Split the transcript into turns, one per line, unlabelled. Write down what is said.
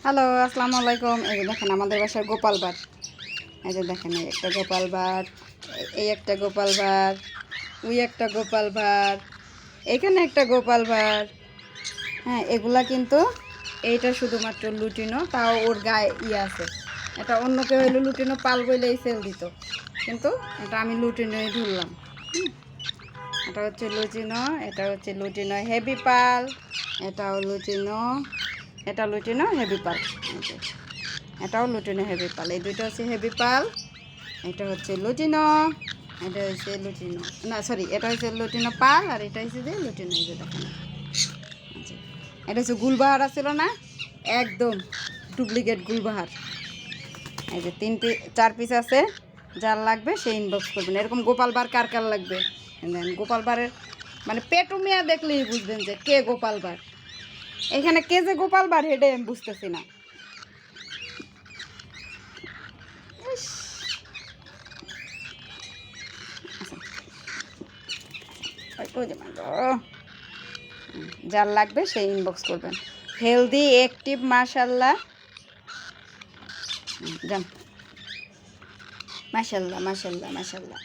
Hello, আসসালামু আলাইকুম। এই যে দেখেন আমাদের বাসার গোপাল বার। এই যে দেখেন এই একটা গোপাল বার, এই একটা গোপাল বার, ওই একটা গোপাল বার, এখানে একটা গোপাল বার। হ্যাঁ, এগুলা কিন্তু এইটা শুধুমাত্র লুটিনো, তাও ওর গায়ে ইয়ে আছে। এটা অন্য কেউ হইলে লুটিনো পাল বইলেই সেল দিত, কিন্তু এটা আমি লুটিনোই ধরলাম। এটা হচ্ছে লুটিনো, এটা হচ্ছে লুটিনো হেভি পাল, এটাও লুটিনো, এটা লুটিনো হেভি পাল। এটাও লুটিনো হেভি পাল। এই দুইটা হচ্ছে হেভি পাল, এটা হচ্ছে লুটিনো, এটা হচ্ছে লুটিনো, না সরি, এটা হচ্ছে লুটিনো পাল, আর এটা হচ্ছে যে লুটিনো। এই যে দেখেন, আচ্ছা, এটা হচ্ছে গুলবাহার আছিল না, একদম ডুপ্লিকেট গুলবাহার। এই যে 4 পিস আছে, যার লাগবে সে ইনবক্স করবেন। এরকম গোপাল বার কার কার লাগবে দেন। গোপাল বারের মানে পেটু মিয়া দেখলেই বুঝবেন যে কে গোপাল বার। এখানে কে যে গোপাল বার হেডে আমি বুঝতেছি না। যার লাগবে সে ইনবক্স করবেন। হেলদি অ্যাক্টিভ মাশাল্লাহ, যান, মাশাল্লাহ মাশাল্লাহ মাশাল্লাহ।